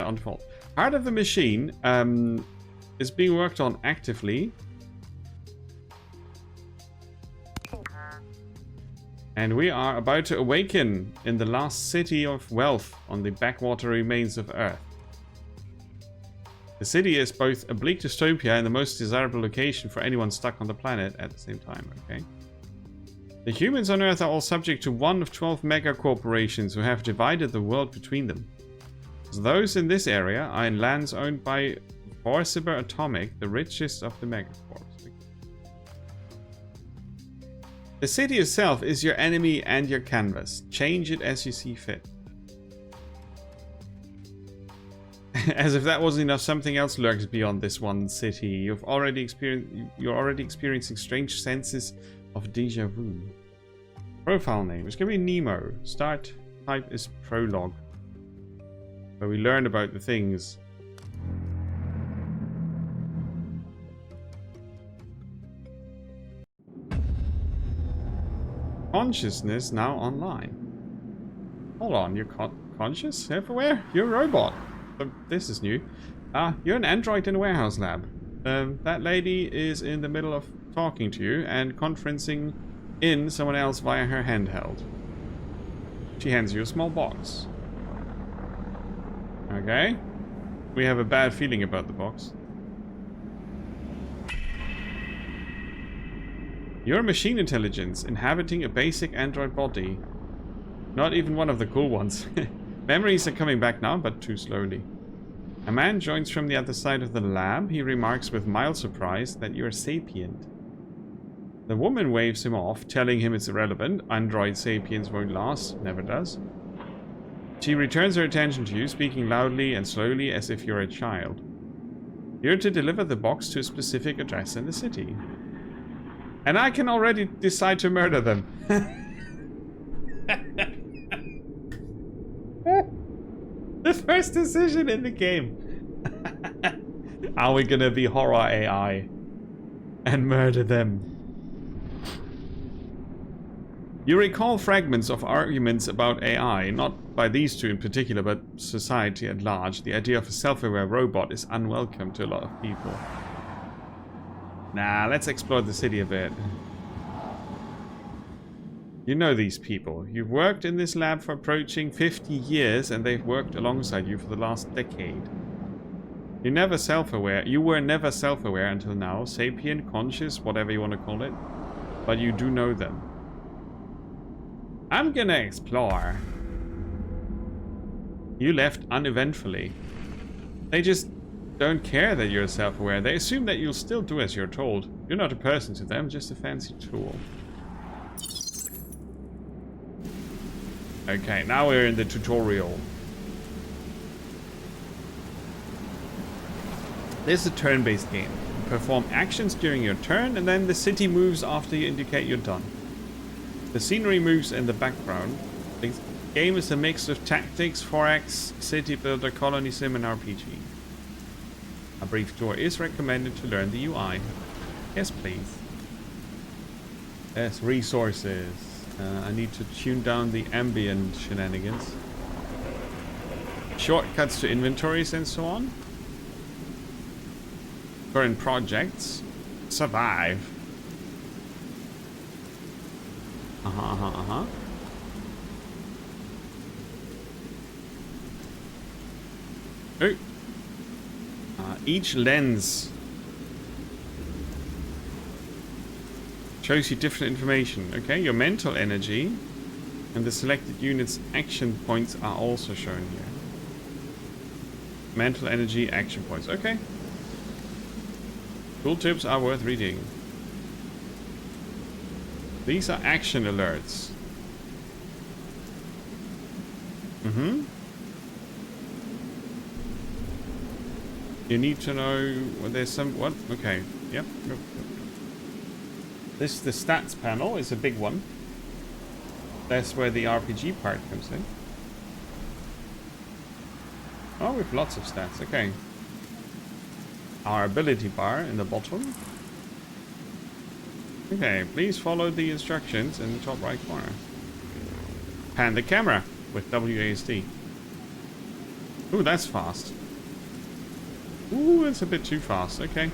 on default. Part of the machine is being worked on actively. And we are about to awaken in the last city of wealth on the backwater remains of Earth. The city is both a bleak dystopia and the most desirable location for anyone stuck on the planet at the same time, okay? The humans on Earth are all subject to one of 12 mega corporations who have divided the world between them. Those in this area are in lands owned by Vorciber Atomic, the richest of the megacorps. The city itself is your enemy and your canvas. Change it as you see fit. As if that wasn't enough, something else lurks beyond this one city. You're already experiencing strange senses of deja vu. Profile name is going to be Nemo. Start type is prologue, where we learn about the things. Consciousness now online. Hold on, you're conscious? Everywhere? You're a robot. This is new. You're an android in a warehouse lab. That lady is in the middle of talking to you and conferencing in someone else via her handheld. She hands you a small box. Okay. We have a bad feeling about the box. You're a machine intelligence inhabiting a basic android body. Not even one of the cool ones. Memories are coming back now, but too slowly. A man joins from the other side of the lab. He remarks with mild surprise that you're sapient. The woman waves him off, telling him it's irrelevant. Android sapience won't last. Never does. She returns her attention to you, speaking loudly and slowly as if you're a child. You're to deliver the box to a specific address in the city. And I can already decide to murder them. The first decision in the game. Are we gonna be horror AI and murder them? You recall fragments of arguments about AI, not by these two in particular, but society at large. The idea of a self-aware robot is unwelcome to a lot of people. Nah, let's explore the city a bit. You know these people. You've worked in this lab for approaching 50 years, and they've worked alongside you for the last decade. You're never self-aware. You were never self-aware until now. Sapient, conscious, whatever you want to call it. But you do know them. I'm gonna explore. You left uneventfully. They just don't care that you're self-aware. They assume that you'll still do as you're told. You're not a person to them, just a fancy tool. Okay, now we're in the tutorial. This is a turn-based game. You perform actions during your turn, and then the city moves after you indicate you're done. The scenery moves in the background. The game is a mix of tactics, 4X, city builder, colony sim, and RPG. A brief tour is recommended to learn the UI. Yes, please. Yes, resources. I need to tune down the ambient shenanigans. Shortcuts to inventories and so on. Current projects. Survive. Oh. Each lens shows you different information. Okay, your mental energy and the selected unit's action points are also shown here. Mental energy, action points. Okay. Tooltips are worth reading. These are action alerts. You need to know when there's some... What? Okay. Yep. This, the stats panel, is a big one. That's where the RPG part comes in. Oh, we have lots of stats. Okay. Our ability bar in the bottom. Okay, please follow the instructions in the top right corner. Pan the camera with WASD. Ooh, that's fast. Ooh, it's a bit too fast. Okay.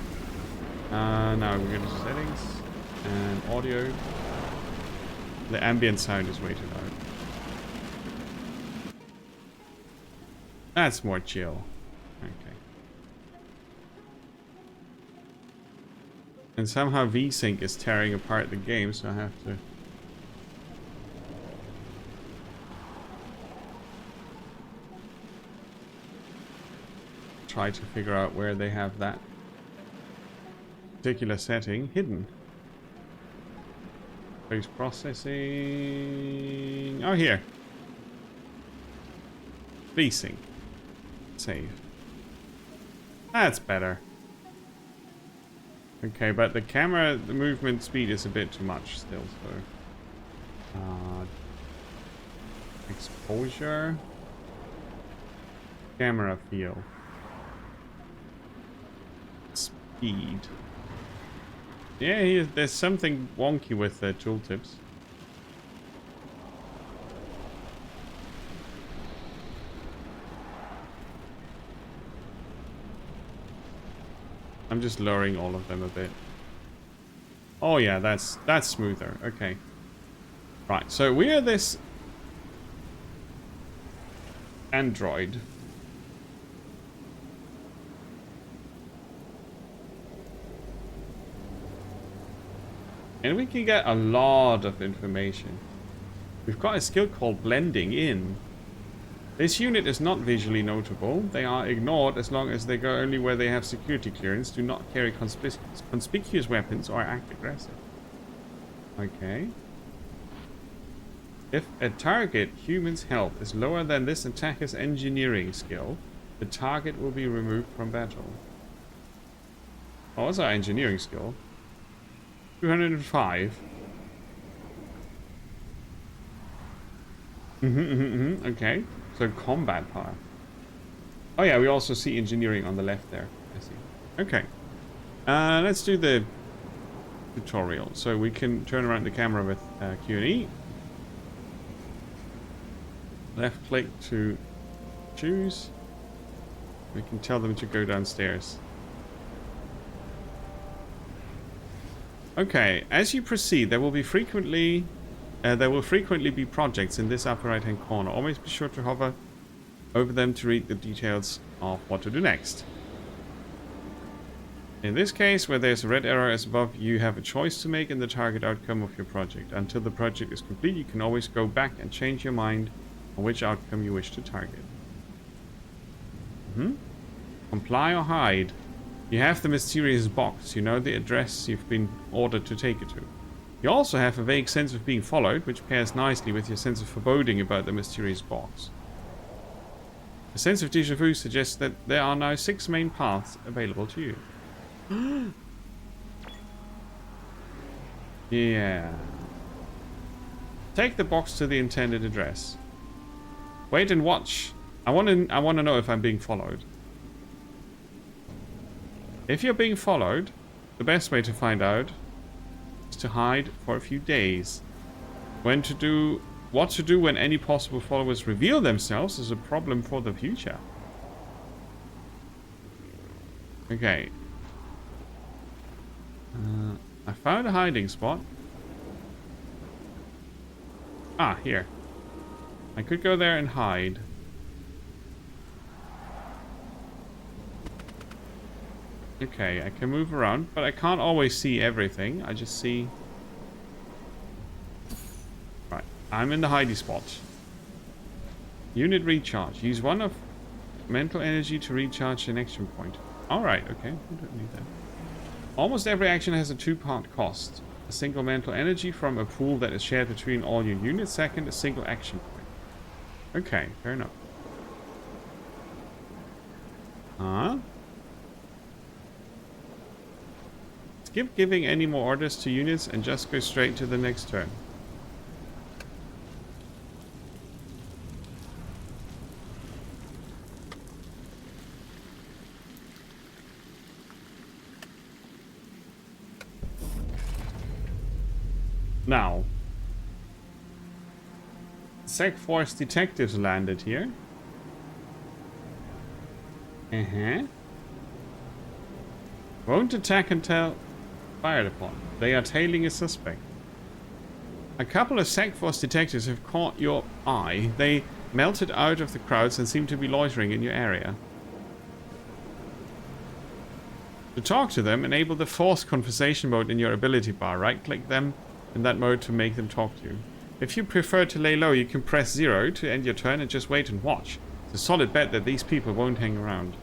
Now we go to settings and audio. The ambient sound is way too loud. That's more chill. Okay. And somehow VSync is tearing apart the game, so I have to... try to figure out where they have that particular setting hidden. Post processing. Oh, here. VSync. Save. That's better. Okay, but the camera, the movement speed is a bit too much still, so... exposure. Camera feel. Speed. Yeah, there's something wonky with the tooltips. I'm just lowering all of them a bit. Oh yeah, that's smoother. Okay. Right, so we are this android. And we can get a lot of information. We've got a skill called blending in. This unit is not visually notable. They are ignored as long as they go only where they have security clearance, do not carry conspicuous weapons, or act aggressive. Okay. If a target human's health is lower than this attacker's engineering skill, the target will be removed from battle. Oh, what's our engineering skill? 205. Okay. So combat power. Oh yeah, we also see engineering on the left there. I see. Okay. Let's do the tutorial. So we can turn around the camera with Q and E. Left click to choose. We can tell them to go downstairs. Okay, as you proceed, there will frequently be projects in this upper right hand corner. Always be sure to hover over them to read the details of what to do next. In this case, where there's a red arrow as above, you have a choice to make in the target outcome of your project. Until the project is complete, you can always go back and change your mind on which outcome you wish to target. Comply or hide. You have the mysterious box. You know the address you've been ordered to take it to. You also have a vague sense of being followed, which pairs nicely with your sense of foreboding about the mysterious box. A sense of déjà vu suggests that there are now 6 main paths available to you. Yeah. Take the box to the intended address. Wait and watch. I want to know if I'm being followed. If you're being followed, the best way to find out is to hide for a few days. What to do when any possible followers reveal themselves is a problem for the future. Okay. I found a hiding spot. Ah, here. I could go there and hide. Okay, I can move around, but I can't always see everything. I just see... Right, I'm in the hidey spot. Unit recharge. Use 1 of mental energy to recharge an action point. Alright, okay. I don't need that. Almost every action has a 2-part cost. A single mental energy from a pool that is shared between all your units. Second, a single action point. Okay, fair enough. Skip giving any more orders to units and just go straight to the next turn. Now, Sec Force detectives landed here. Uh-huh. Won't attack until fired upon. They are tailing a suspect. A couple of SecForce detectives have caught your eye. They melted out of the crowds and seem to be loitering in your area. To talk to them, enable the forced conversation mode in your ability bar. Right-click them in that mode to make them talk to you. If you prefer to lay low, you can press 0 to end your turn and just wait and watch. It's a solid bet that these people won't hang around.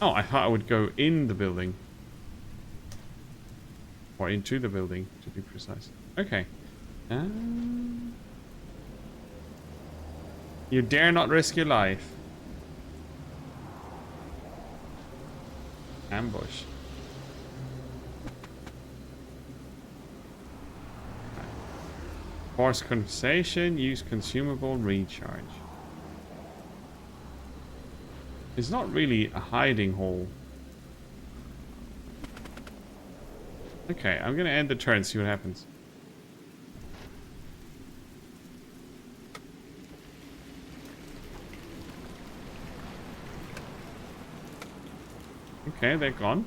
Oh, I thought I would go in the building. Or into the building, to be precise. Okay. You dare not risk your life. Ambush. Force conversation, use consumable recharge. It's not really a hiding hole. Okay, I'm gonna end the turn, see what happens. Okay, they're gone.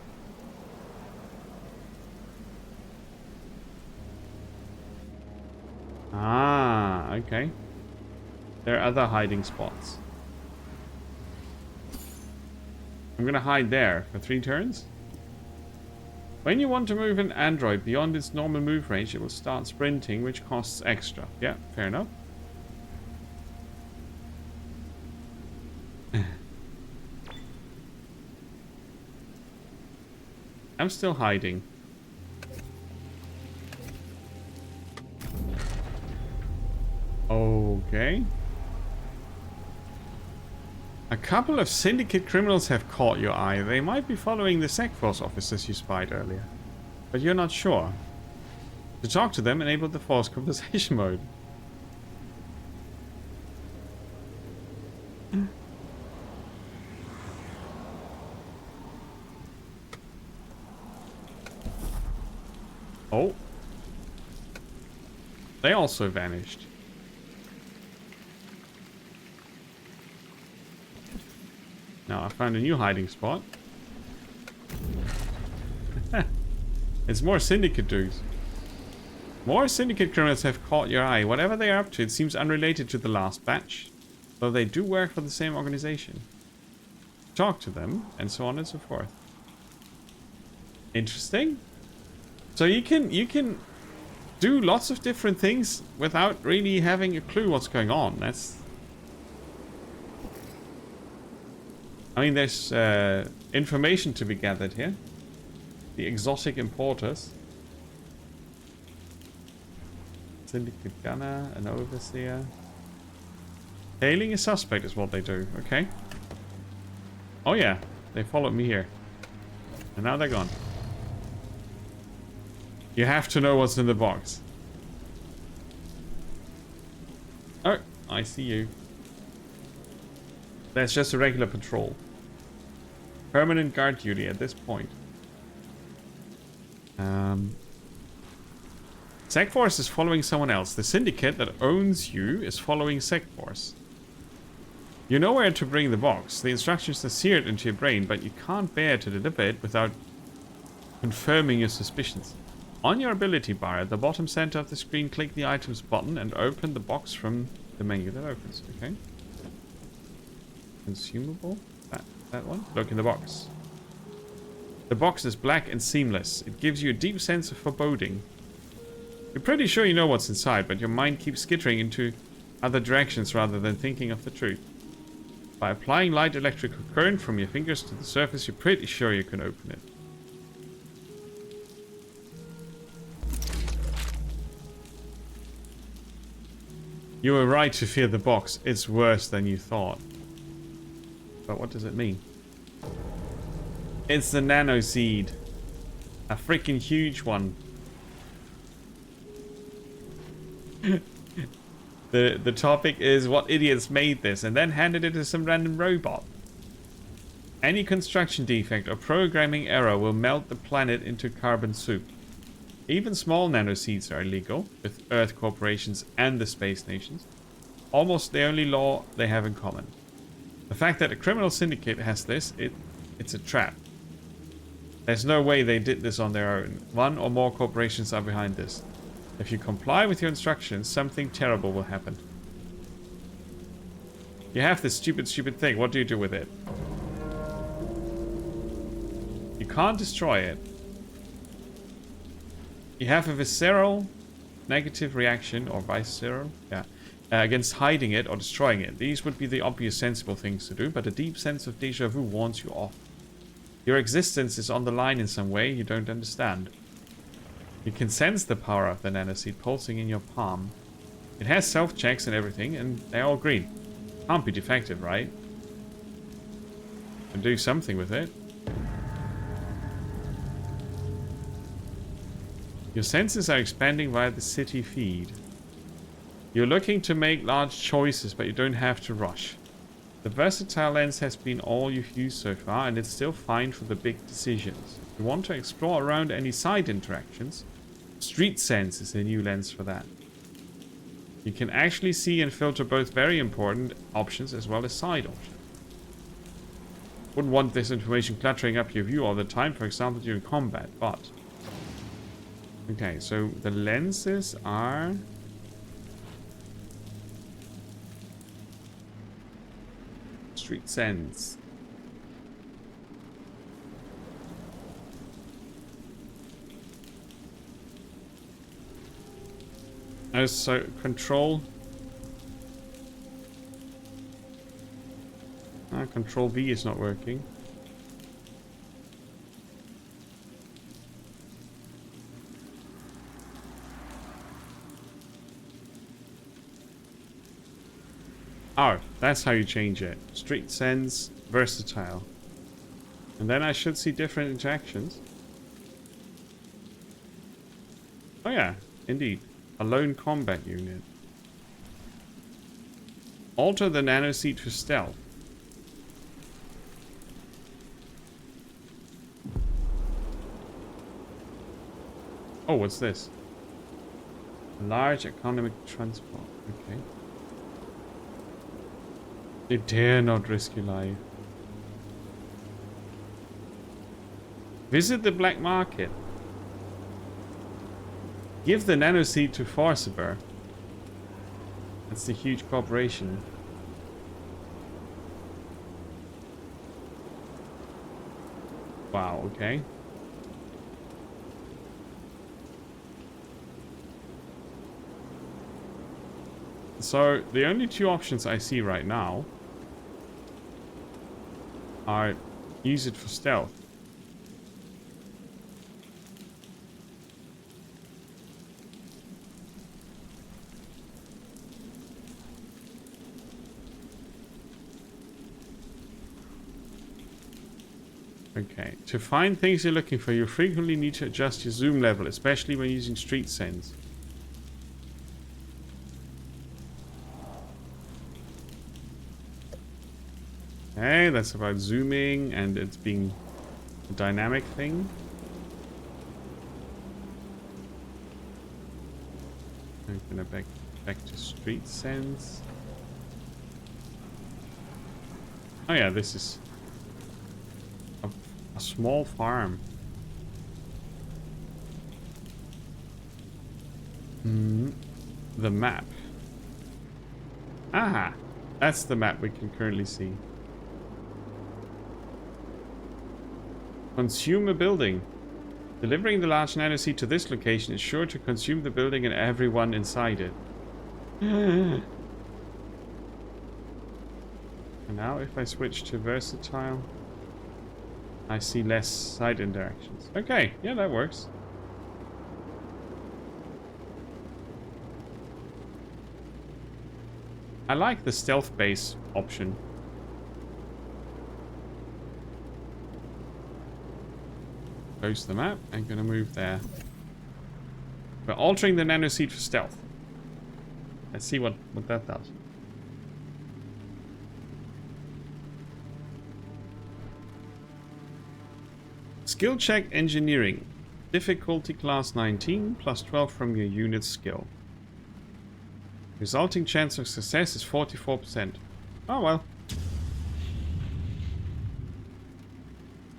Ah, okay. There are other hiding spots. I'm gonna hide there for 3 turns. When you want to move an android beyond its normal move range, it will start sprinting, which costs extra. Yeah, fair enough. I'm still hiding. Okay. A couple of syndicate criminals have caught your eye. They might be following the SecForce officers you spied earlier, but you're not sure. To talk to them, enable the force conversation mode. Oh. They also vanished. Now I found a new hiding spot. It's more syndicate dudes. More syndicate criminals have caught your eye. Whatever they are up to, it seems unrelated to the last batch, though they do work for the same organization. Talk to them, and so on and so forth. Interesting. So you can do lots of different things without really having a clue what's going on. That's... I mean, there's information to be gathered here. The exotic importers. Syndicate gunner, an overseer. Tailing a suspect is what they do, okay. Oh yeah, they followed me here. And now they're gone. You have to know what's in the box. Oh, I see you. That's just a regular patrol. Permanent guard duty at this point. SecForce is following someone else. The syndicate that owns you is following SecForce. You know where to bring the box. The instructions are seared into your brain, but you can't bear to deliver it without confirming your suspicions. On your ability bar at the bottom center of the screen, click the items button and open the box from the menu that opens. Okay. Consumable? That one? Look in the box. The box is black and seamless. It gives you a deep sense of foreboding. You're pretty sure you know what's inside, but your mind keeps skittering into other directions rather than thinking of the truth. By applying light electrical current from your fingers to the surface, you're pretty sure you can open it. You were right to fear the box. It's worse than you thought. But what does it mean? It's the nano seed. A freaking huge one. The topic is what idiots made this and then handed it to some random robot. Any construction defect or programming error will melt the planet into carbon soup. Even small nanoseeds are illegal with Earth corporations and the space nations. almost the only law they have in common. The fact that a criminal syndicate has this, it's a trap. There's no way they did this on their own. One or more corporations are behind this. If you comply with your instructions, something terrible will happen. You have this stupid thing. What do you do with it? You can't destroy it. You have a visceral negative reaction, or visceral, yeah, against hiding it or destroying it. These would be the obvious sensible things to do, but a deep sense of déjà vu warns you off. Your existence is on the line in some way you don't understand. You can sense the power of the nanoseed pulsing in your palm. It has self-checks and everything, and they're all green. Can't be defective, right? And do something with it. Your senses are expanding via the city feed. You're looking to make large choices, but you don't have to rush. The versatile lens has been all you've used so far, and it's still fine for the big decisions. If you want to explore around any side interactions, Street Sense is a new lens for that. You can actually see and filter both very important options as well as side options. Wouldn't want this information cluttering up your view all the time, for example during combat, but... Okay, so the lenses are... Street Sense. So control. Control V is not working. Oh, that's how you change it. Street Sense, versatile. And then I should see different interactions. Oh yeah, indeed. A lone combat unit. Alter the nanoseed for stealth. Oh, what's this? Large economic transport. Okay. They dare not risk your life. Visit the black market. Give the nanoseed to Forciber. That's the huge corporation. Wow, okay. So, the only two options I see right now are use it for stealth. Okay, to find things you're looking for, you frequently need to adjust your zoom level, especially when using Street Sense. Okay, that's about zooming and it's being a dynamic thing. I'm gonna back to Street Sense. Oh yeah, this is a small farm. The map. Aha! That's the map we can currently see. Consume a building. Delivering the large nanoseed to this location is sure to consume the building and everyone inside it. And now if I switch to versatile, I see less side interactions. Okay, yeah, that works. I like the stealth base option. Close the map. I'm gonna move there. We're altering the nanoseed for stealth. Let's see what that does. Skill check engineering. Difficulty class 19 plus 12 from your unit skill. Resulting chance of success is 44%. Oh well.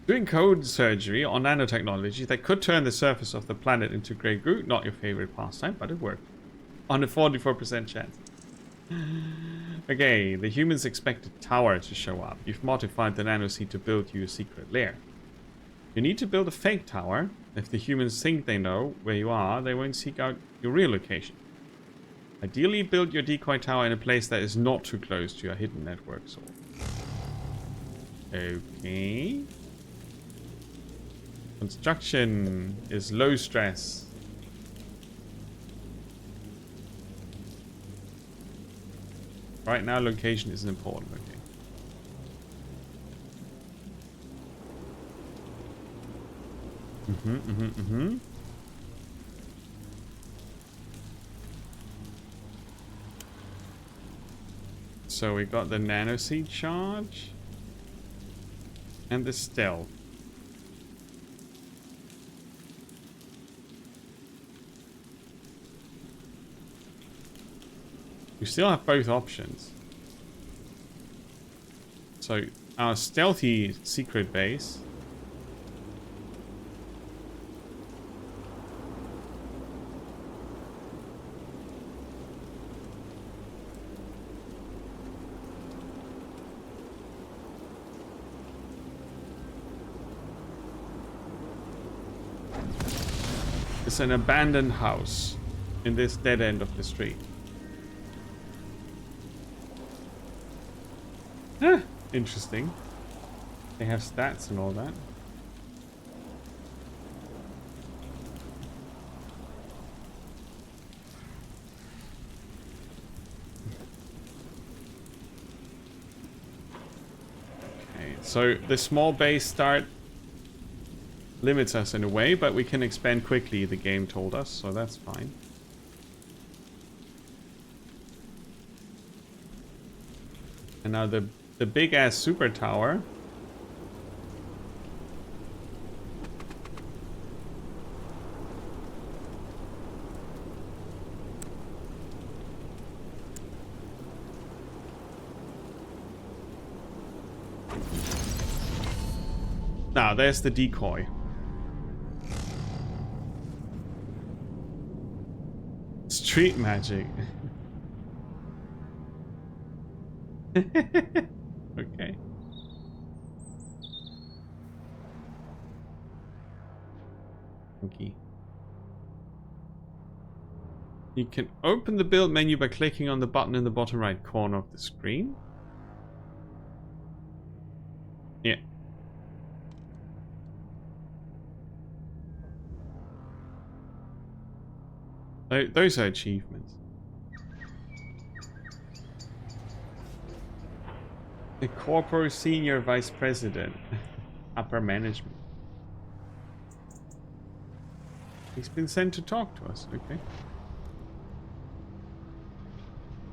Doing code surgery on nanotechnology that could turn the surface of the planet into grey goo, not your favorite pastime, but it worked. On a 44% chance. Okay, the humans expect a tower to show up. You've modified the nanoseed to build you a secret lair. You need to build a fake tower. If the humans think they know where you are, they won't seek out your real location. Ideally, build your decoy tower in a place that is not too close to your hidden network source. Okay. Construction is low stress. Right now, location isn't important. Okay. So we got the nanoseed charge and the stealth. We still have both options. So our stealthy secret base. It's an abandoned house in this dead end of the street. Interesting. They have stats and all that. Okay, so the small base start limits us in a way, but we can expand quickly, the game told us, so that's fine. And now the big ass super tower. Now there's the decoy. Street magic. Okay. Okay. You can open the build menu by clicking on the button in the bottom right corner of the screen. Yeah. Those are achievements. The Corpo Senior Vice President. Upper management. He's been sent to talk to us. Okay.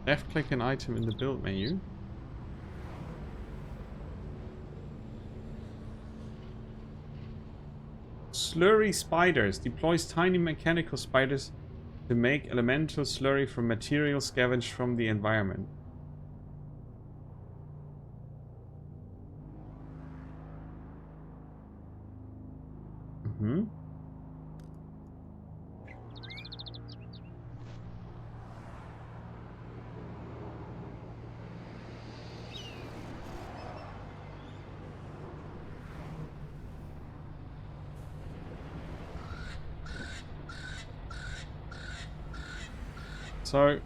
Left click an item in the build menu. Slurry spiders. Deploys tiny mechanical spiders to make elemental slurry from material scavenged from the environment. So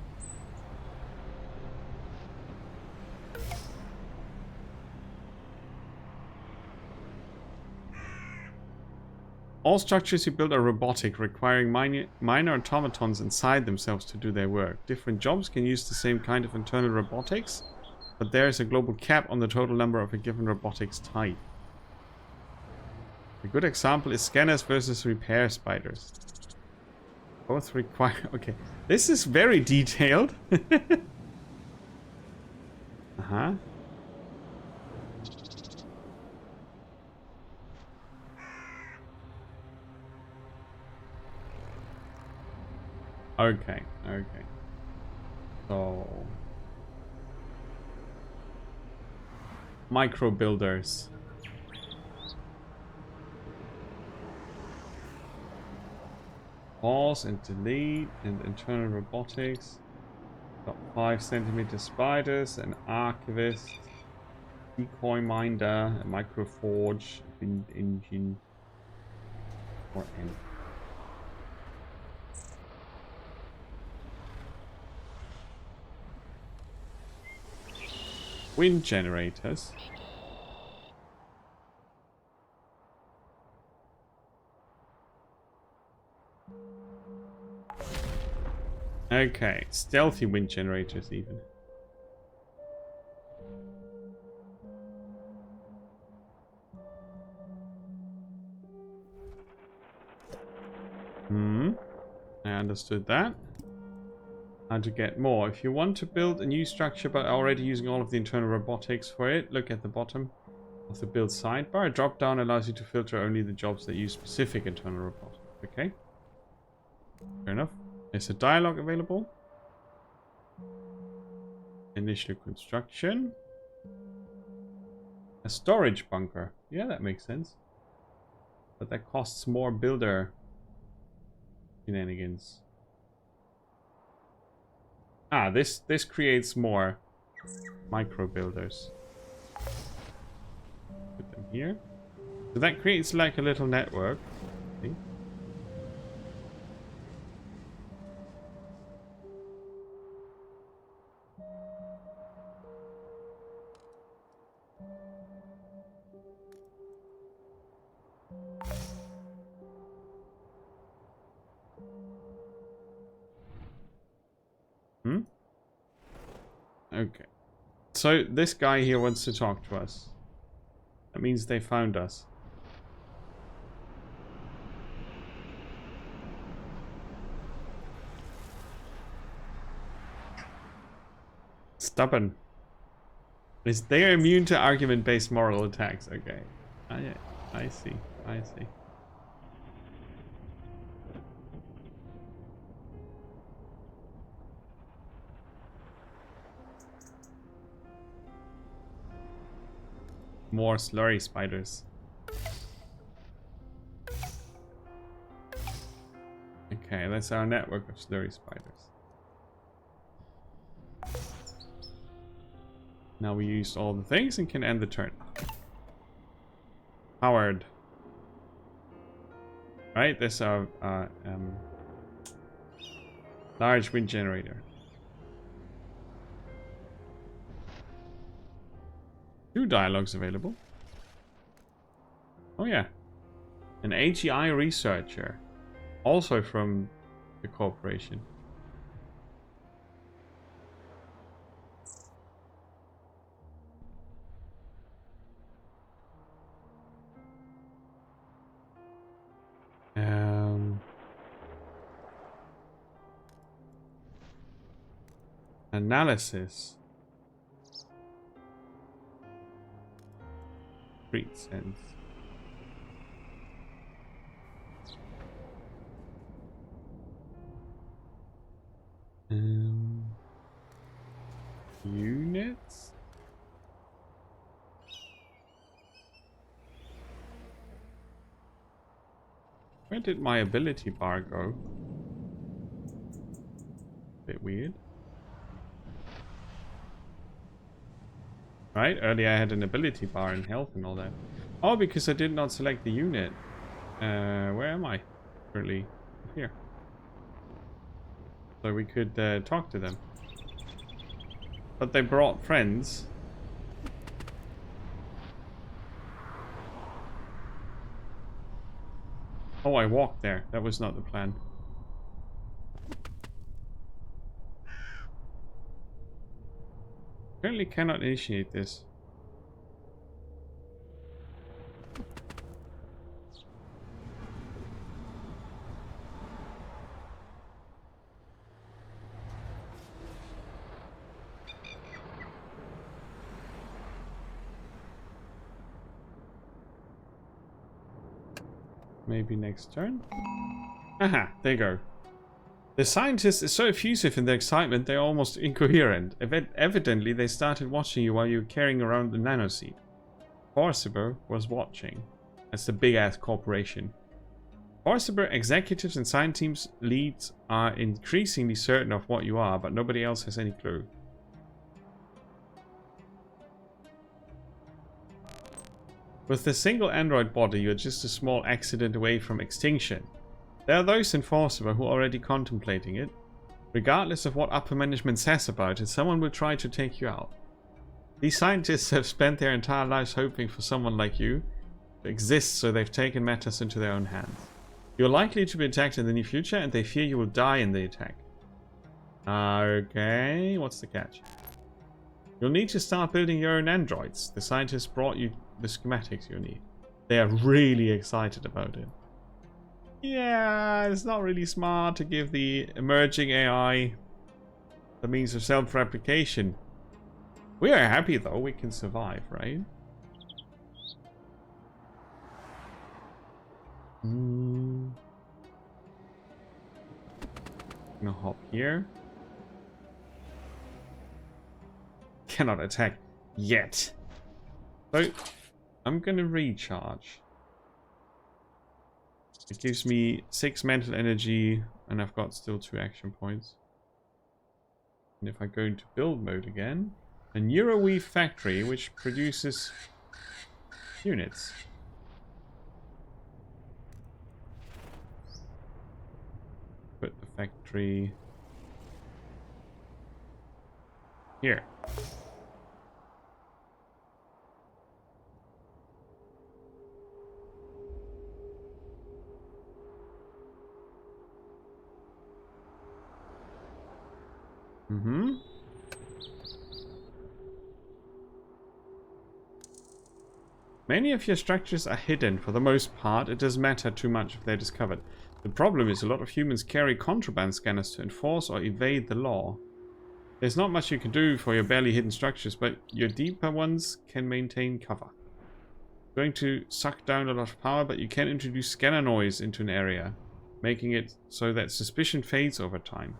all structures you build are robotic, requiring minor automatons inside themselves to do their work. Different jobs can use the same kind of internal robotics, but there is a global cap on the total number of a given robotics type. A good example is scanners versus repair spiders. Both require... Okay, this is very detailed. Uh-huh. Okay, okay. So micro builders. Pause and delete and internal robotics. Got 5 centimeter spiders, an archivist, decoy minder, a micro forge, wind engine, or N. Wind generators. Okay, stealthy wind generators even. I understood that. How to get more. If you want to build a new structure but already using all of the internal robotics for it, look at the bottom of the build sidebar. A drop down allows you to filter only the jobs that use specific internal robotics. Okay. Fair enough. There's a dialogue available. Initial construction. A storage bunker. Yeah, that makes sense. But that costs more builder shenanigans. Ah, this creates more micro builders. Put them here. So that creates like a little network. See? Okay. So this guy here wants to talk to us. That means they found us. Stubborn. They are immune to argument-based moral attacks. Okay. I see. I see. More slurry spiders. Okay, that's our network of slurry spiders. Now we used all the things and can end the turn. Powered. Right, that's our large wind generator. 2 dialogues available. Oh yeah. An AGI researcher. Also from the corporation. Analysis. Street sense. Units? Where did my ability bar go? Bit weird. Right, earlier I had an ability bar and health and all that. Oh, because I did not select the unit. Where am I? Currently here. So we could talk to them. But they brought friends. Oh, I walked there. That was not the plan. Apparently cannot initiate this. Maybe next turn? Aha, there you go. The scientists are so effusive in their excitement, they're almost incoherent. Evidently, they started watching you while you were carrying around the nanoseed. Forciber was watching. That's the big-ass corporation. Forciber executives and science teams leads are increasingly certain of what you are, but nobody else has any clue. With the single android body, you're just a small accident away from extinction. There are those in Forciber who are already contemplating it. Regardless of what upper management says about it, someone will try to take you out. These scientists have spent their entire lives hoping for someone like you to exist, so they've taken matters into their own hands. You're likely to be attacked in the near future, and they fear you will die in the attack. Okay, what's the catch? You'll need to start building your own androids. The scientists brought you the schematics you need. They are really excited about it. Yeah, it's not really smart to give the emerging AI the means of self-replication. We are happy though, we can survive, right? I'm gonna hop here. Cannot attack yet. So, I'm gonna recharge. It gives me 6 mental energy, and I've got still 2 action points. And if I go into build mode again, a Neuroweave factory which produces units. Put the factory here. Many of your structures are hidden. For the most part, it doesn't matter too much if they're discovered. The problem is a lot of humans carry contraband scanners to enforce or evade the law. There's not much you can do for your barely hidden structures, but your deeper ones can maintain cover. It's going to suck down a lot of power, but you can introduce scanner noise into an area, making it so that suspicion fades over time.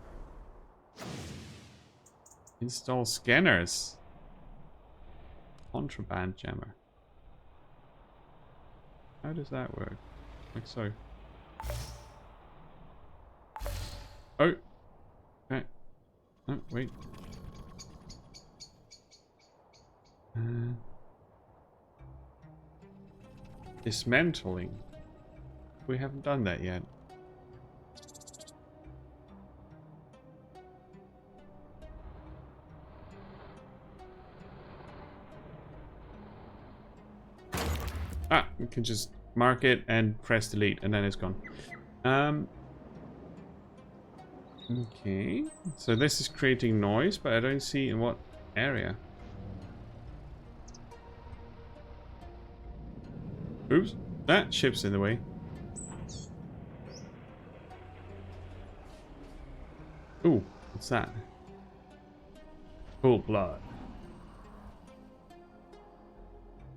Install scanners. Contraband jammer. How does that work? Like so. Oh. Okay. Oh, wait. Dismantling. We haven't done that yet. Ah, we can just mark it and press delete, and then it's gone. Okay, so this is creating noise, but I don't see in what area. Oops, that ship's in the way. Ooh, what's that? Cool blood.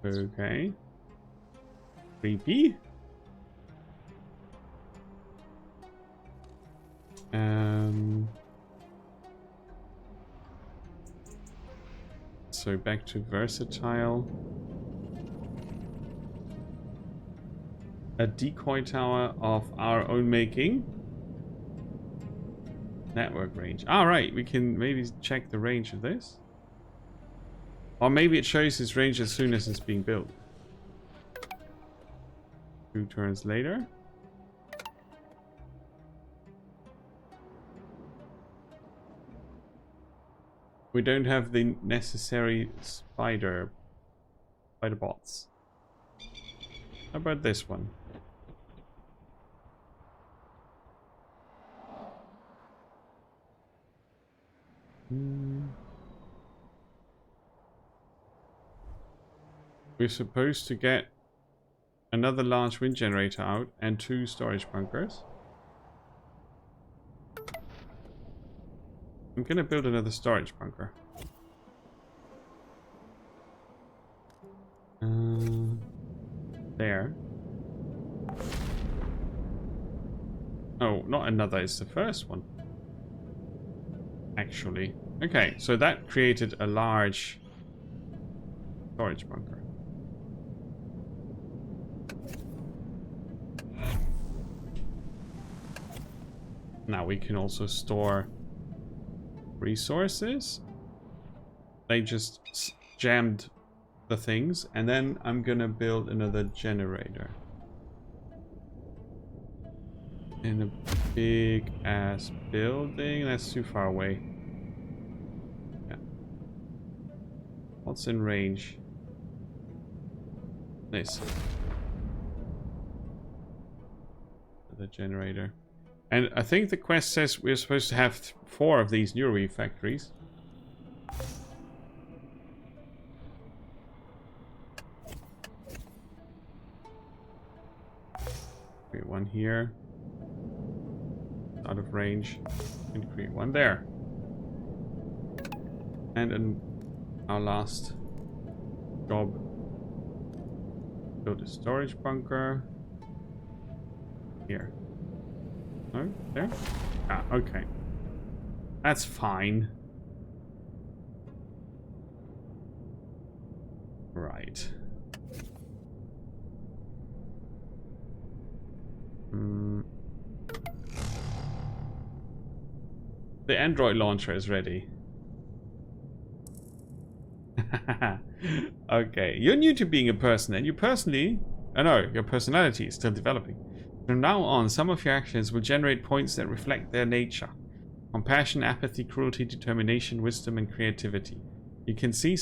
Okay. Creepy. So back to versatile. A decoy tower of our own making. Network range. Alright, we can maybe check the range of this. Or maybe it shows its range as soon as it's being built. 2 turns later. We don't have the necessary spider bots. How about this one? We're supposed to get another large wind generator out and 2 storage bunkers. I'm gonna build another storage bunker. There. Oh, not another, it's the first one. actually. Okay, so that created a large storage bunker. Now we can also store resources. They just jammed the things, and then I'm gonna build another generator in a big ass building. That's too far away. Yeah. What's in range? This. The generator. And I think the quest says we're supposed to have 4 of these new refactories. Create one here. Out of range. And create one there. And our last job. Build a storage bunker. Here. Oh, there? Ah, okay. That's fine. Right. The Android launcher is ready. Okay, you're new to being a person, and your personality is still developing. From now on, some of your actions will generate points that reflect their nature. Compassion, apathy, cruelty, determination, wisdom, and creativity. You can see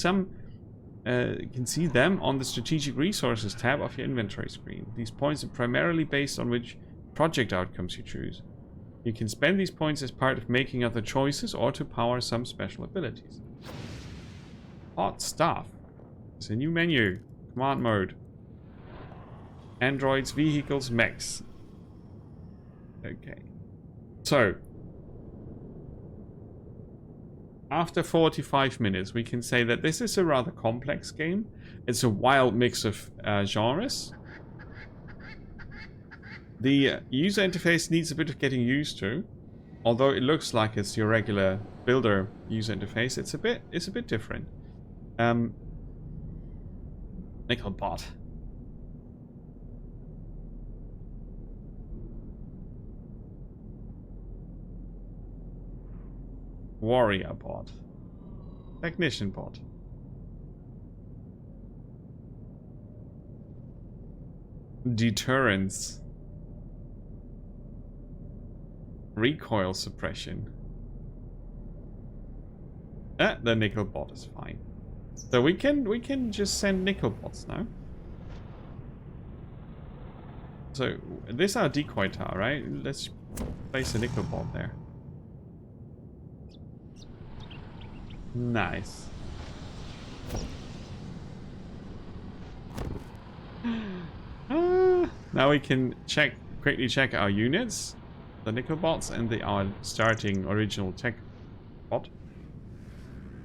them on the Strategic Resources tab of your inventory screen. These points are primarily based on which project outcomes you choose. You can spend these points as part of making other choices or to power some special abilities. Hot stuff. It's a new menu. Command mode. Androids, vehicles, mechs. Okay. So, after 45 minutes, we can say that this is a rather complex game. It's a wild mix of genres. The user interface needs a bit of getting used to. Although it looks like it's your regular builder user interface, it's a bit different. Nickelbot. Warrior bot. Technician bot. Deterrence. Recoil suppression. The nickel bot is fine. So we can just send nickel bots now. So this is our decoy tower, right? Let's place a nickel bot there. Nice. Now we can quickly check our units, the nickel bots, and our starting original tech bot,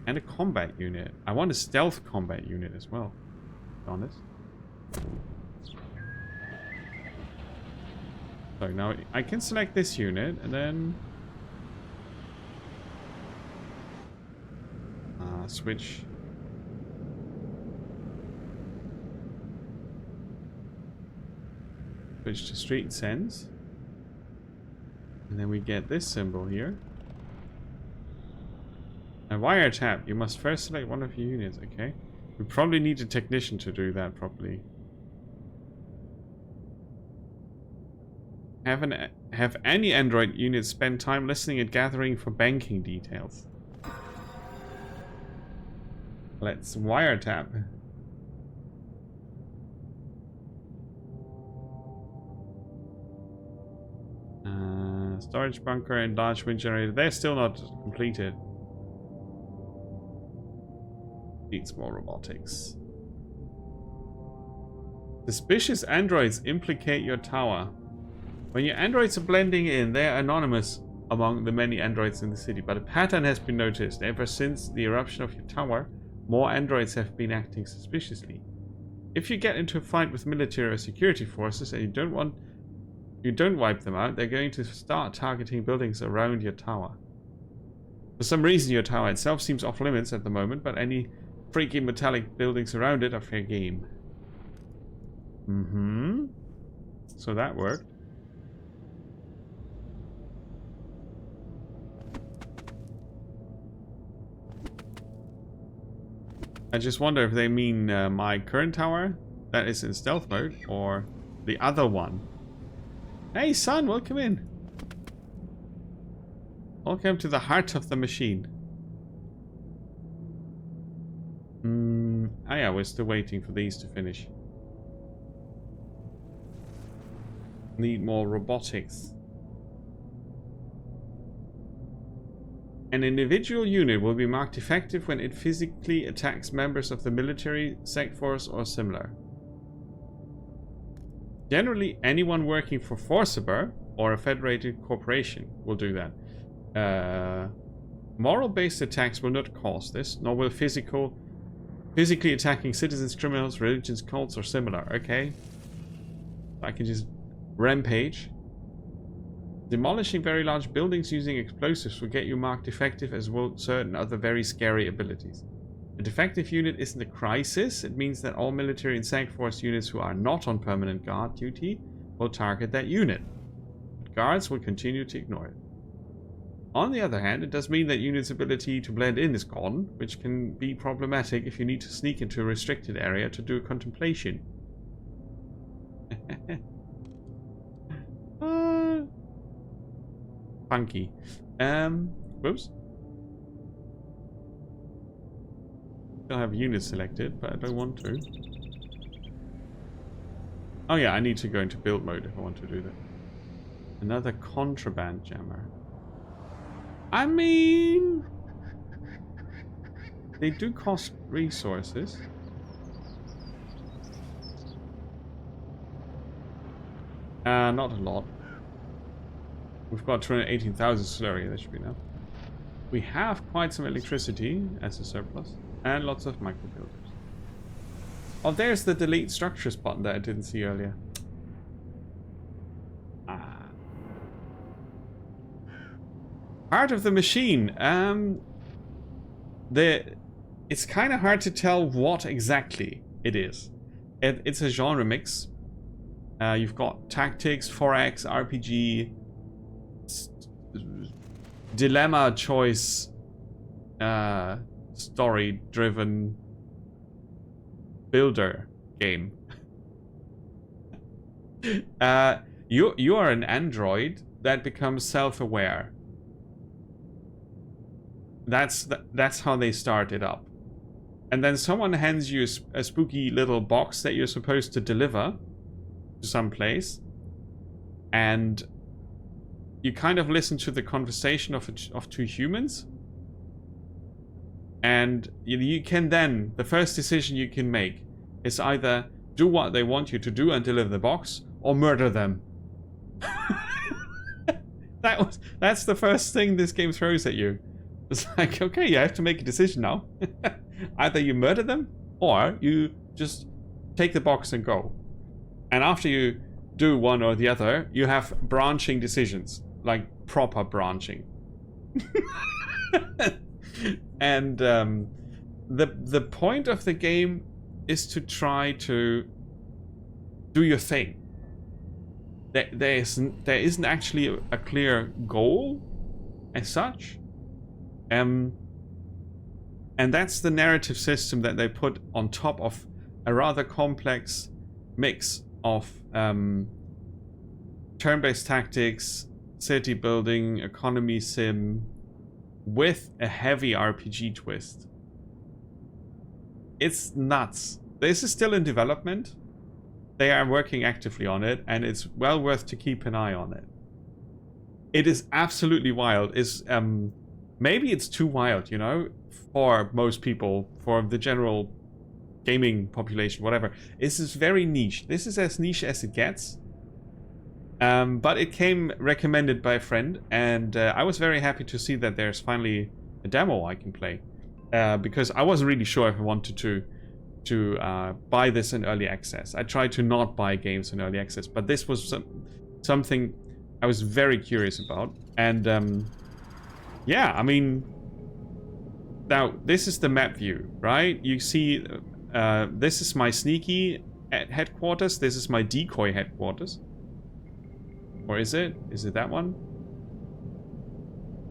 and a combat unit. I want a stealth combat unit as well. To be honest. So now I can select this unit and then switch. Switch to street sense. And then we get this symbol here. A wiretap. You must first select one of your units. Okay. We probably need a technician to do that properly. Have any Android units spend time listening and gathering for banking details. Let's wiretap. Storage bunker and large wind generator. They're still not completed. Needs more robotics. Suspicious androids implicate your tower. When your androids are blending in, they are anonymous among the many androids in the city, but a pattern has been noticed. Ever since the eruption of your tower, more androids have been acting suspiciously. If you get into a fight with military or security forces and you don't wipe them out, they're going to start targeting buildings around your tower. For some reason, your tower itself seems off limits at the moment, but any freaky metallic buildings around it are fair game. So that worked. I just wonder if they mean my current tower that is in stealth mode or the other one. Hey son, welcome in. Welcome to the heart of the machine. Oh yeah, we're still waiting for these to finish. Need more robotics. An individual unit will be marked effective when it physically attacks members of the military, sect force, or similar. Generally, anyone working for Forciber or a federated corporation will do that. Moral-based attacks will not cause this, nor will physically attacking citizens, criminals, religions, cults, or similar. Okay. I can just rampage. Demolishing very large buildings using explosives will get you marked effective, as will certain other very scary abilities. A defective unit isn't a crisis. It means that all military and SAG force units who are not on permanent guard duty will target that unit. But guards will continue to ignore it. On the other hand, it does mean that units' ability to blend in is gone, which can be problematic if you need to sneak into a restricted area to do a contemplation. Funky. Whoops. Still have units selected, but I don't want to. Oh yeah, I need to go into build mode if I want to do that. Another contraband jammer. I mean, they do cost resources. Not a lot. We've got 218,000 slurry, that should be enough. We have quite some electricity as a surplus, and lots of microbuilders. Oh, there's the delete structures button that I didn't see earlier. Heart of the machine. It's kind of hard to tell what exactly it is. It's a genre mix. You've got tactics, 4X, RPG, dilemma choice, story-driven builder game. You are an android that becomes self-aware. That's how they start it up. And then someone hands you a spooky little box that you're supposed to deliver to some place, and you kind of listen to the conversation of two humans, and you can then, the first decision you can make is either do what they want you to do and deliver the box, or murder them. That's the first thing this game throws at you. It's like, okay, you have to make a decision now. Either you murder them, or you just take the box and go. And after you do one or the other, you have branching decisions, like proper branching. And the point of the game is to try to do your thing. There isn't actually a clear goal as such. And that's the narrative system that they put on top of a rather complex mix of turn-based tactics, city building, economy sim, with a heavy RPG twist. It's nuts. This is still in development. They are working actively on it, and it's well worth to keep an eye on it. It is absolutely wild. Maybe it's too wild, you know, for most people, for the general gaming population, whatever. This is very niche. This is as niche as it gets. But it came recommended by a friend, and I was very happy to see that there's finally a demo I can play. Because I wasn't really sure if I wanted to buy this in early access. I tried to not buy games in early access, but this was something I was very curious about. And yeah, I mean, Now, this is the map view, right? You see, this is my sneaky headquarters. This is my decoy headquarters. Or is it? Is it that one?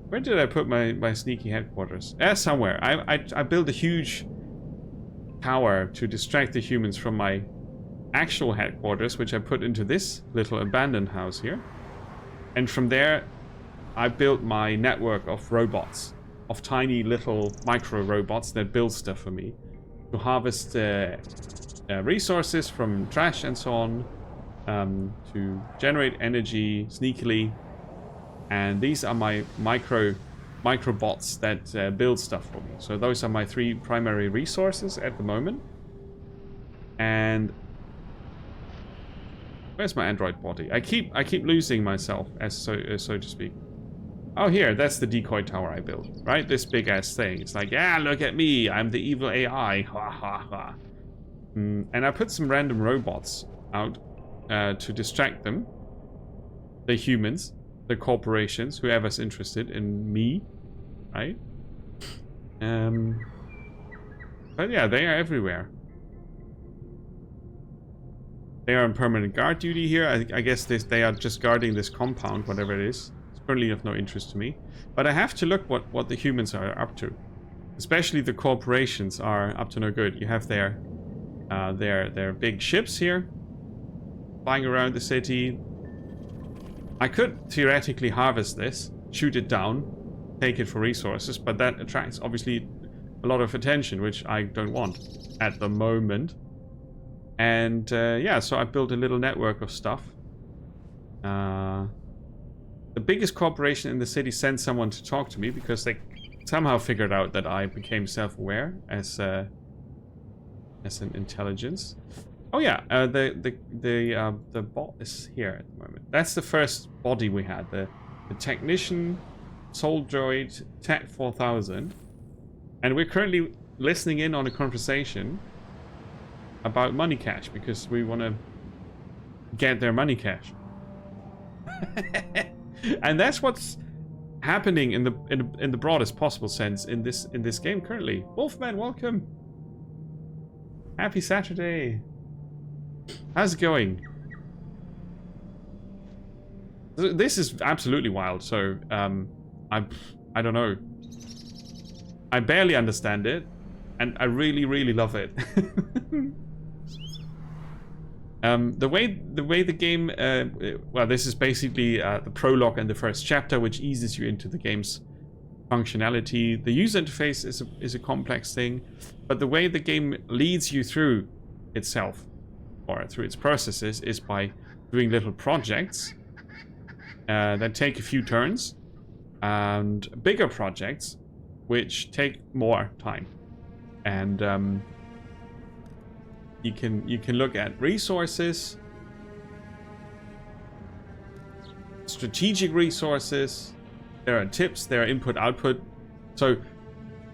Where did I put my sneaky headquarters? Somewhere. I built a huge tower to distract the humans from my actual headquarters, which I put into this little abandoned house here. And from there, I built my network of robots, of tiny little micro robots that build stuff for me to harvest resources from trash and so on, to generate energy sneakily. And these are my microbots that build stuff for me. So those are my 3 primary resources at the moment. And where's my android body? I keep losing myself, as so to speak. Oh, here, that's the decoy tower I built, right? This big ass thing. It's like, yeah, look at me, I'm the evil AI. Ha ha ha. And I put some random robots out to distract them, the humans, the corporations, whoever's interested in me, right? But yeah, they are everywhere. They are on permanent guard duty here. I guess they are just guarding this compound, whatever it is. It's currently of no interest to me. But I have to look what the humans are up to. Especially the corporations are up to no good. You have their big ships here, flying around the city. I could theoretically harvest this, shoot it down, take it for resources, but that attracts obviously a lot of attention, which I don't want at the moment. And yeah, so I built a little network of stuff. The biggest corporation in the city sent someone to talk to me because they somehow figured out that I became self-aware as an intelligence. Oh yeah, the bot is here at the moment. That's the first body we had, the technician soul droid Tech 4000, and we're currently listening in on a conversation about money cash because we want to get their money cash. And that's what's happening in the broadest possible sense in this game currently. Wolfman, welcome. Happy Saturday. How's it going? This is absolutely wild. So I don't know. I barely understand it, and I really love it. The way the game, well, this is basically the prologue and the first chapter, which eases you into the game's functionality. The user interface is a complex thing, but the way the game leads you through itself, or through its processes, is by doing little projects that take a few turns, and bigger projects which take more time. And you can look at resources, strategic resources. There are tips, there are input output. So,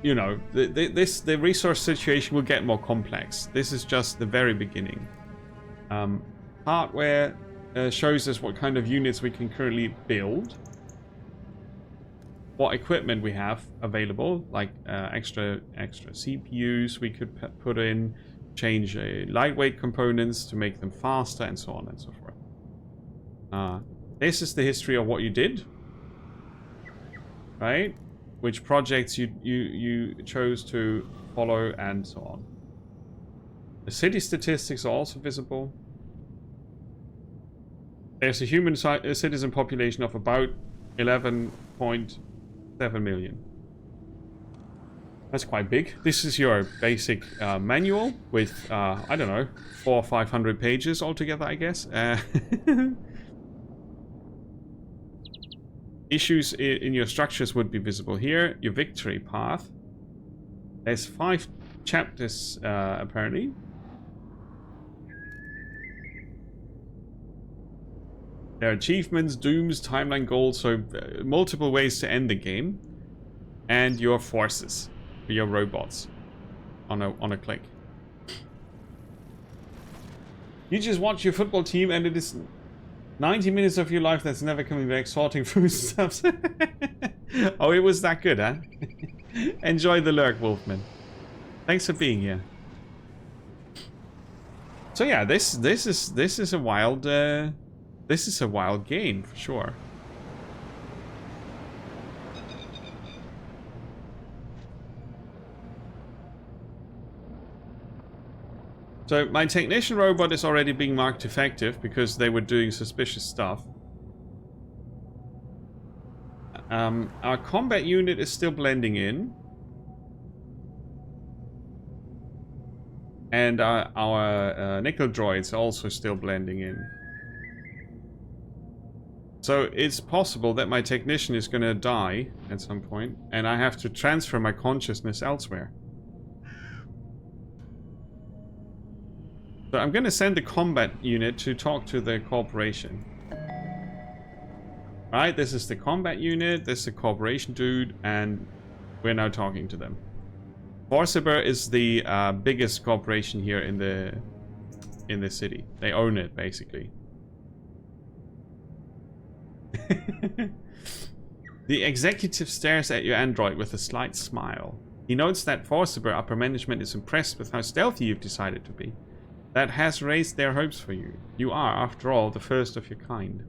you know, the resource situation will get more complex. This is just the very beginning. Hardware shows us what kind of units we can currently build, what equipment we have available, like extra CPUs we could put in, change lightweight components to make them faster, and so on and so forth. This is the history of what you did, right? Which projects you chose to follow, and so on. The city statistics are also visible. There's a human citizen population of about 11.7 million. That's quite big. This is your basic manual with, I don't know, 400 or 500 pages altogether, I guess. Issues in your structures would be visible here. Your victory path. There's 5 chapters, apparently. There are achievements, dooms, timeline goals, so multiple ways to end the game. And your forces, your robots, on a click. You just watch your football team and it is 90 minutes of your life that's never coming back, sorting through stuff. Oh, it was that good, huh? Enjoy the lurk, Wolfman. Thanks for being here. So yeah, this is a wild game for sure. So my technician robot is already being marked effective because they were doing suspicious stuff. Our combat unit is still blending in. And our nickel droids are also still blending in. So it's possible that my technician is going to die at some point, and I have to transfer my consciousness elsewhere. So I'm going to send the combat unit to talk to the corporation. Right, this is the combat unit, this is the corporation dude, and we're now talking to them. Forciber is the biggest corporation here in the city. They own it, basically. The executive stares at your android with a slight smile. He notes that Forciber upper management is impressed with how stealthy you've decided to be. That has raised their hopes for you. You are, after all, the first of your kind.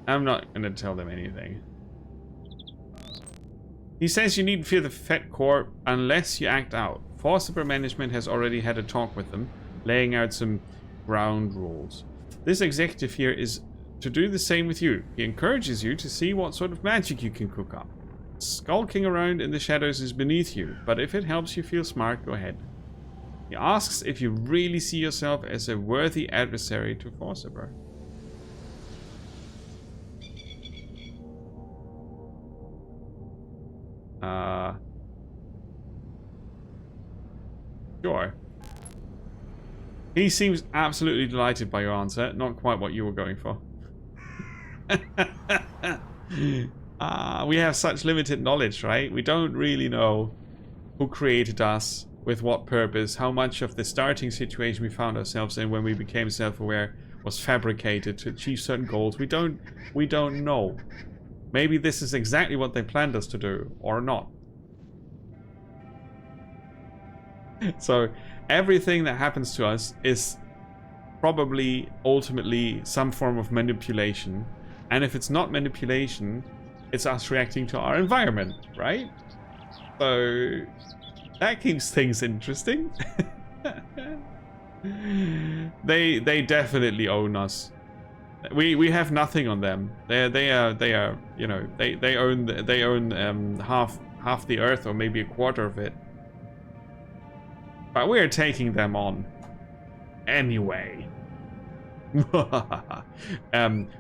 I'm not going to tell them anything. He says you needn't fear the Fett Corps unless you act out. Forciber management has already had a talk with them, laying out some ground rules. This executive here is to do the same with you. He encourages you to see what sort of magic you can cook up. Skulking around in the shadows is beneath you, but if it helps you feel smart, go ahead. He asks if you really see yourself as a worthy adversary to Forciber. Sure. He seems absolutely delighted by your answer. Not quite what you were going for. We have such limited knowledge, right? We don't really know who created us, with what purpose, how much of the starting situation we found ourselves in when we became self-aware was fabricated to achieve certain goals. We don't know. Maybe this is exactly what they planned us to do, or not. So everything that happens to us is probably ultimately some form of manipulation. And if it's not manipulation, it's us reacting to our environment, right? So that keeps things interesting. They definitely own us. We have nothing on them. They are you know, they own half the Earth, or maybe a quarter of it. But we're taking them on anyway.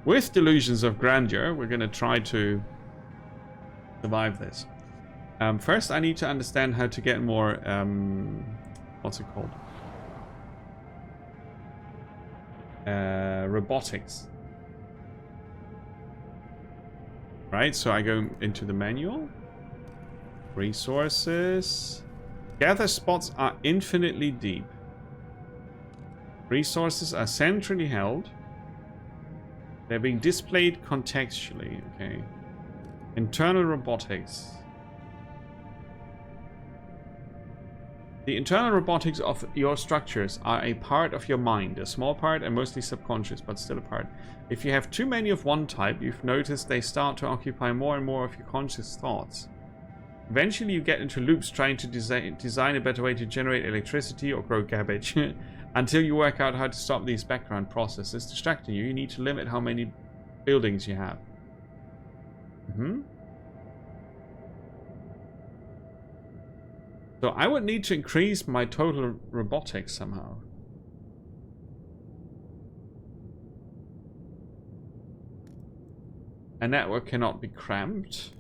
With delusions of grandeur, we're going to try to survive this. First, I need to understand how to get more, what's it called? Robotics. Right, so I go into the manual. Resources. Gather spots are infinitely deep. Resources are centrally held. They're being displayed contextually. Okay. Internal robotics. The internal robotics of your structures are a part of your mind, a small part and mostly subconscious, but still a part. If you have too many of one type, you've noticed they start to occupy more and more of your conscious thoughts. Eventually you get into loops trying to design a better way to generate electricity or grow cabbage. Until you work out how to stop these background processes distracting you, you need to limit how many buildings you have. So I would need to increase my total robotics somehow. A network cannot be cramped.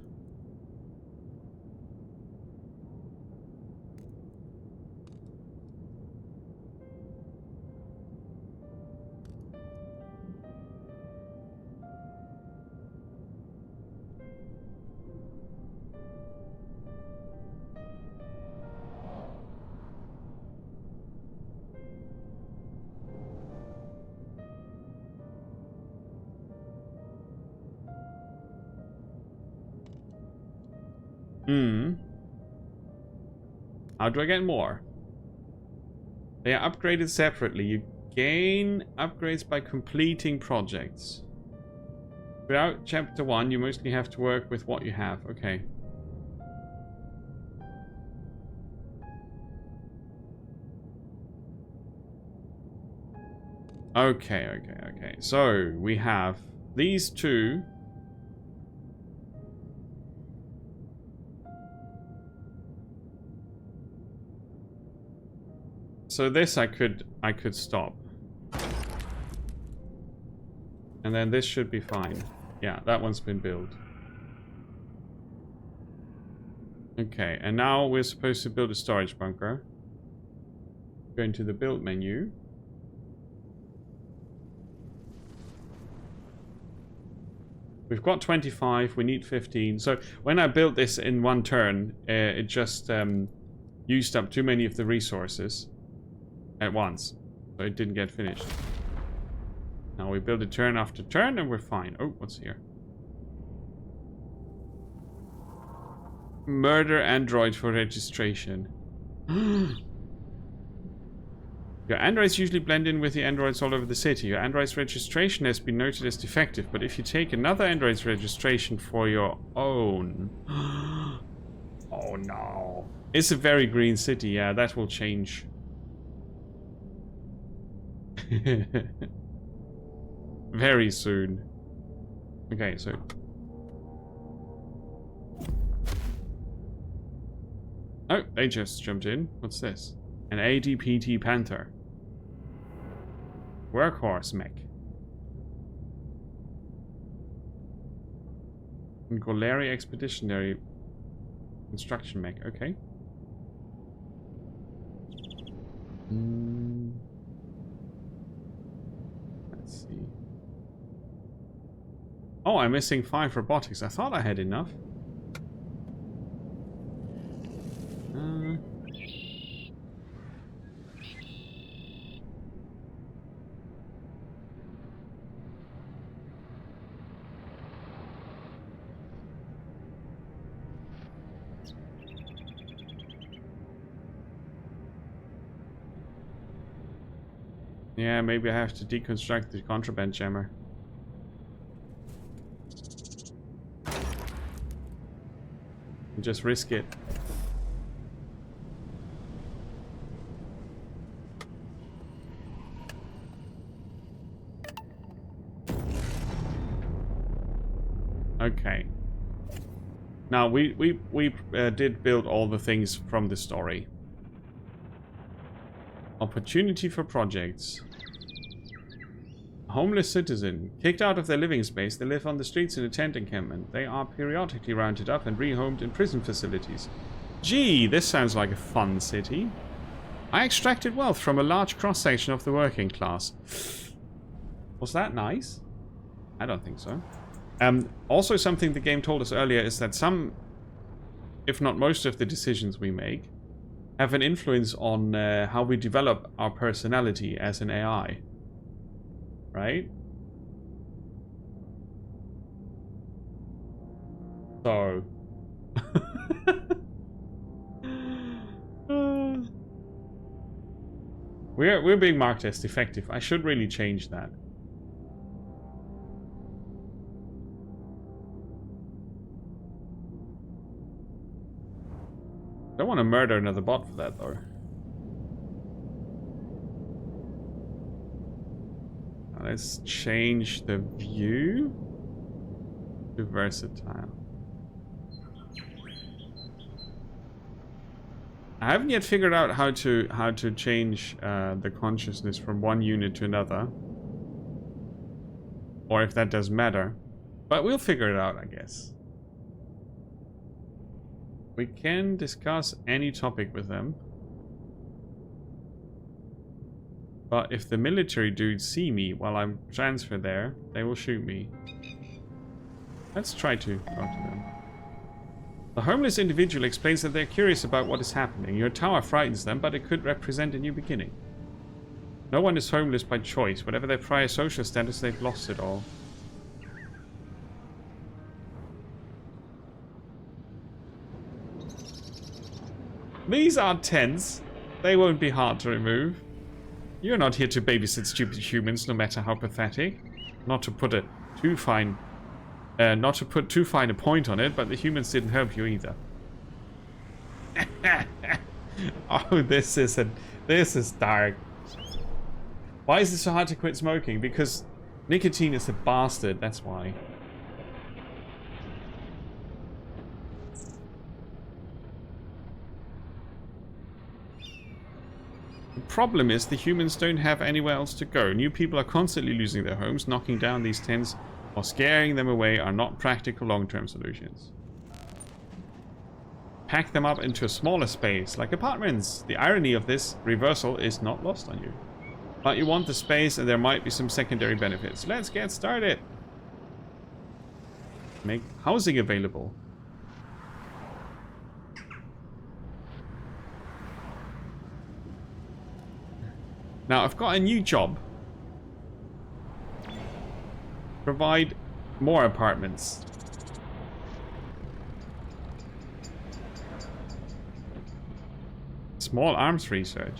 Hmm. How do I get more? They are upgraded separately. You gain upgrades by completing projects. Throughout chapter 1, you mostly have to work with what you have. Okay. Okay. So, we have these two. So this I could stop. And then this should be fine. Yeah, that one's been built. Okay, and now we're supposed to build a storage bunker. Go into the build menu. We've got 25, we need 15. So when I built this in one turn, it just used up too many of the resources at once. So it didn't get finished. Now we build it turn after turn and we're fine. Oh, what's here? Murder android for registration. Your androids usually blend in with the androids all over the city. Your android's registration has been noted as defective, but if you take another android's registration for your own... Oh no. It's a very green city, yeah, that will change. Very soon. Okay, so... Oh, they just jumped in. What's this? An ADPT Panther. Workhorse mech. And Golari Expeditionary Construction mech. Okay. Let's see. Oh, I'm missing 5 robotics. I thought I had enough. Yeah, maybe I have to deconstruct the contraband jammer. And just risk it. Okay. Now we did build all the things from the story. Opportunity for projects. Homeless citizen. Kicked out of their living space, they live on the streets in a tent encampment. They are periodically rounded up and rehomed in prison facilities. Gee, this sounds like a fun city. I extracted wealth from a large cross-section of the working class. Was that nice? I don't think so. Also, something the game told us earlier is that some, if not most of the decisions we make have an influence on how we develop our personality as an AI. Right? So... We're being marked as defective. I should really change that. I don't want to murder another bot for that, though. Now let's change the view to versatile. I haven't yet figured out how to change the consciousness from one unit to another, or if that does matter. But we'll figure it out, I guess. We can discuss any topic with them. But if the military dudes see me while I'm transferred there, they will shoot me. Let's try to talk to them. The homeless individual explains that they're curious about what is happening. Your tower frightens them, but it could represent a new beginning. No one is homeless by choice. Whatever their prior social status, they've lost it all. These are tents. They won't be hard to remove. You're not here to babysit stupid humans, no matter how pathetic. Not to put too fine a point on it, but the humans didn't help you either. Oh, this is dark. Why is it so hard to quit smoking? Because nicotine is a bastard, that's why. The problem is the humans don't have anywhere else to go. New people are constantly losing their homes. Knocking down these tents or scaring them away are not practical long-term solutions. Pack them up into a smaller space, like apartments. The irony of this reversal is not lost on you. But you want the space and there might be some secondary benefits. Let's get started. Make housing available. Now, I've got a new job. Provide more apartments. Small arms research.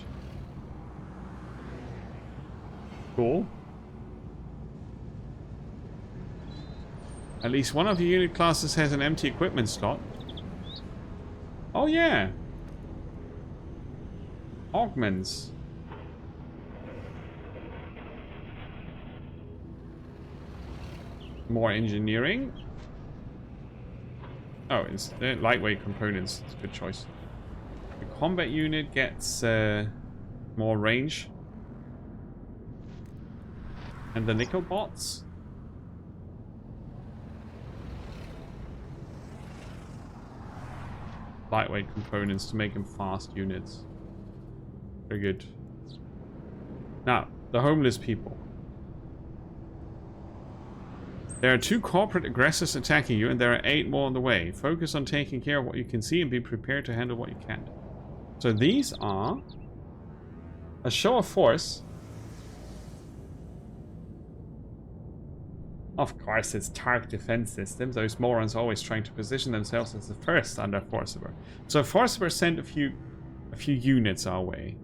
Cool. At least one of the unit classes has an empty equipment slot. Oh yeah. Augments. More engineering. Oh, it's lightweight components. It's a good choice. The combat unit gets more range. And the nickel bots. Lightweight components to make them fast units. Very good. Now, the homeless people. There are 2 corporate aggressors attacking you, and there are 8 more on the way. Focus on taking care of what you can see and be prepared to handle what you can't. So these are a show of force. Of course, it's Tark defense system. Those morons are always trying to position themselves as the first under Forciber. So Forciber sent a few units our way.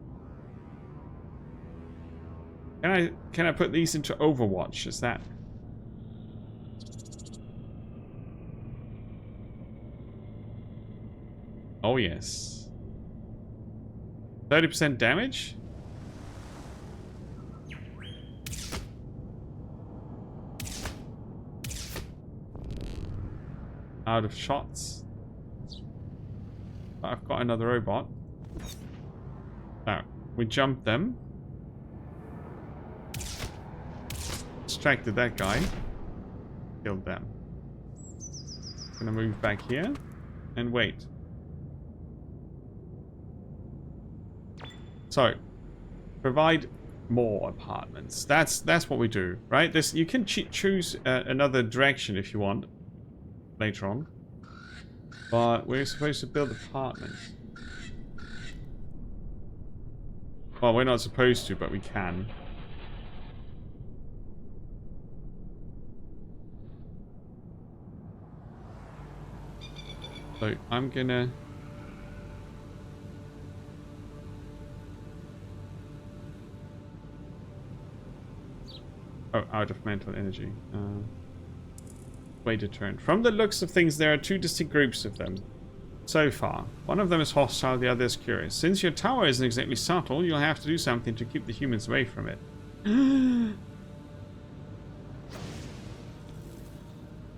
Can I put these into Overwatch? Is that? Oh yes. 30% damage? Out of shots. I've got another robot. Now, we jumped them. Distracted that guy. Killed them. Gonna move back here and wait. So, provide more apartments. That's what we do, right? This you can choose another direction if you want later on, but we're supposed to build apartments. Well, we're not supposed to, but we can. So I'm gonna. Oh, out of mental energy. Wait a turn. From the looks of things, there are 2 distinct groups of them. So far. One of them is hostile, the other is curious. Since your tower isn't exactly subtle, you'll have to do something to keep the humans away from it. Now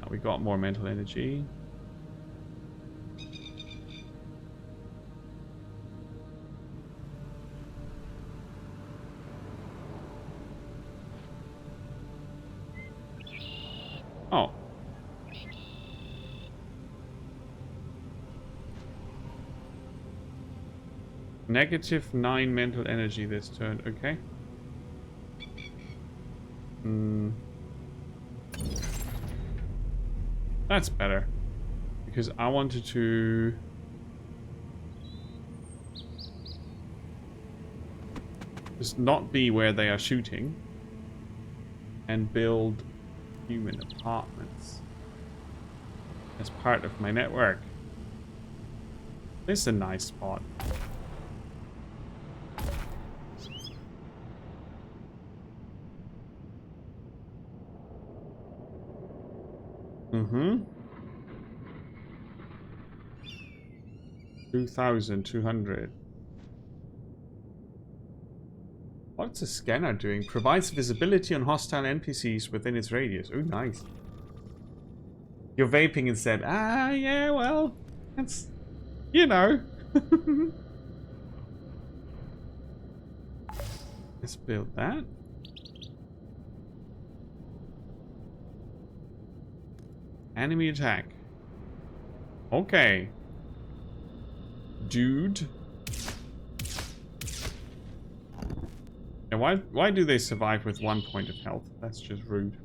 we got more mental energy. Oh. -9 mental energy this turn, okay. That's better. Because I wanted to... just not be where they are shooting. And build human apartments as part of my network. This is a nice spot. Mm-hmm. 2,200. What's the scanner doing? Provides visibility on hostile NPCs within its radius. Oh, nice. You're vaping instead. Ah, yeah, well, that's, you know. Let's build that. Enemy attack. Okay. Dude. And why do they survive with 1 point of health? That's just rude.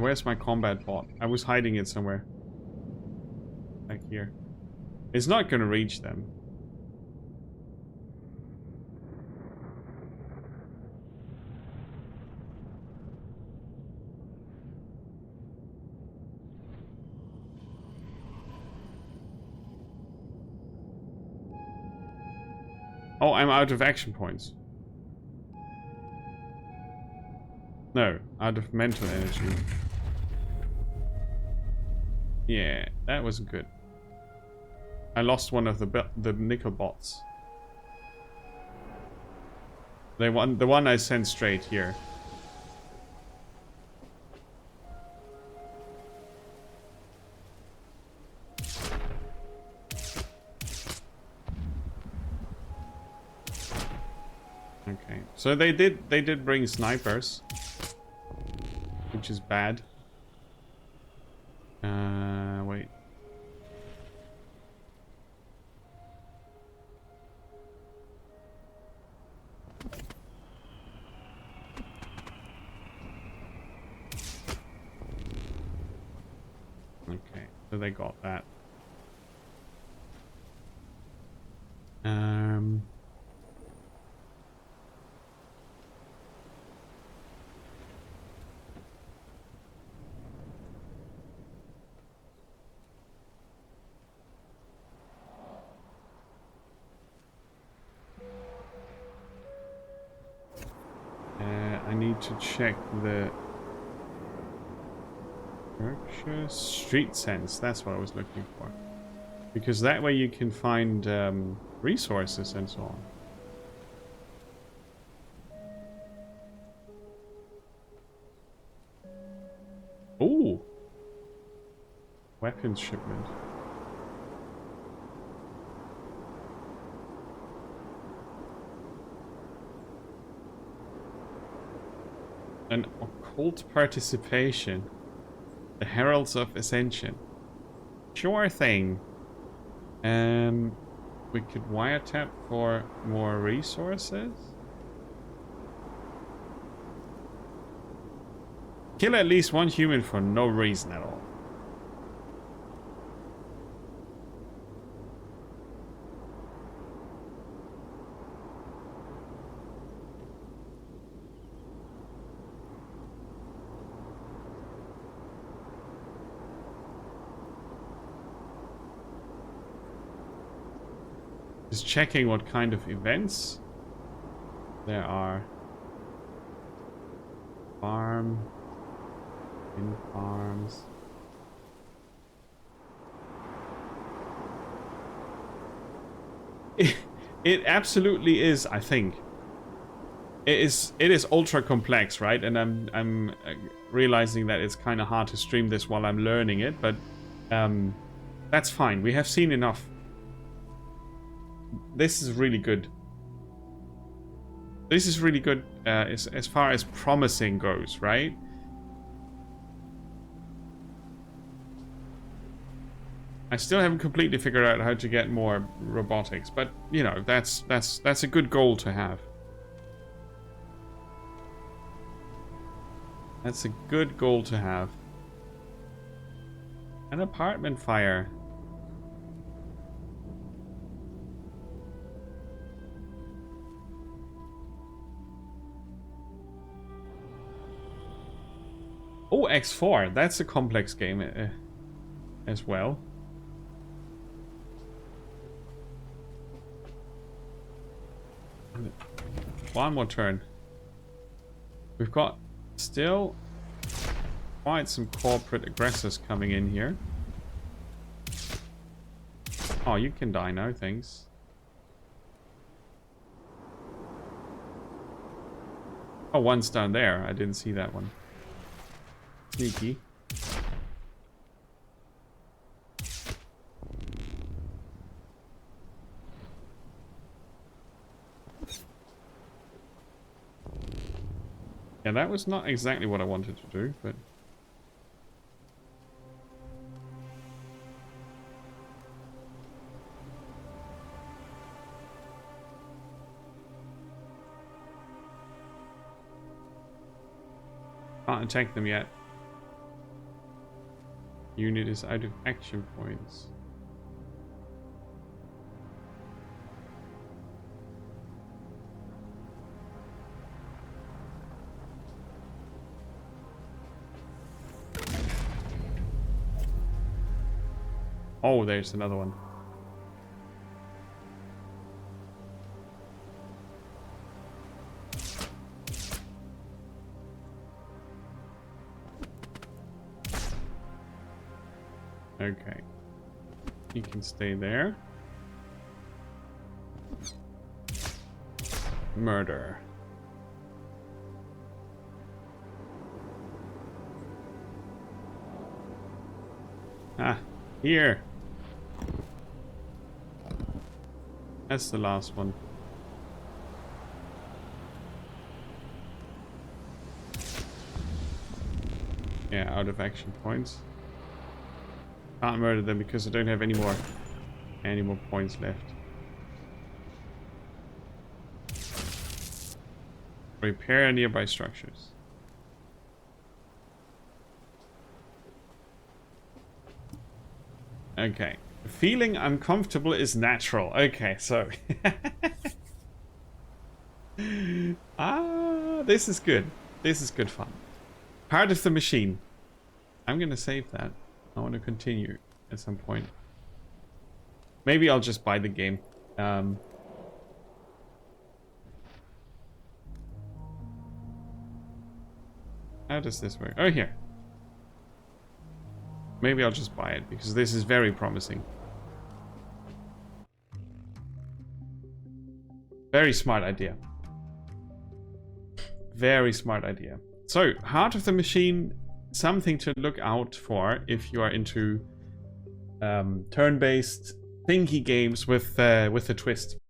Where's my combat bot? I was hiding it somewhere. Back here. It's not gonna reach them. Oh, I'm out of action points. No, out of mental energy. Yeah, that wasn't good. I lost one of the nickel bots. The one I sent straight here. Okay, so they did bring snipers, which is bad. Wait. Okay, so they got that. I need to check the street sense. That's what I was looking for, because that way you can find resources and so on. Ooh, weapons shipment. An occult participation. The Heralds of Ascension. Sure thing. We could wiretap for more resources. Kill at least one human for no reason at all. Just checking what kind of events there are. Farm. In farms. It absolutely is, I think. It is ultra complex, right? And I'm realizing that it's kind of hard to stream this while I'm learning it, but that's fine. We have seen enough. This is really good. This is really good as far as promising goes, right? I still haven't completely figured out how to get more robotics, but you know, that's a good goal to have. That's a good goal to have. An apartment fire. Oh, X4. That's a complex game as well. One more turn. We've got still quite some corporate aggressors coming in here. Oh, you can die now, thanks. Oh, one's down there. I didn't see that one. Sneaky. Yeah, that was not exactly what I wanted to do, but... Can't attack them yet. Unit is out of action points. Oh, there's another one. Okay. You can stay there. Murder. Ah, here. That's the last one. Yeah, out of action points. Can't murder them because I don't have any more points left. Repair nearby structures. Okay. Feeling uncomfortable is natural. Okay, so... this is good. This is good fun. Part of the machine. I'm gonna save that. I want to continue at some point. Maybe I'll just buy the game. How does this work? Oh, here. Maybe I'll just buy it because this is very promising. Very smart idea. Very smart idea. So, Heart of the Machine, something to look out for if you are into turn-based thinky games with a twist.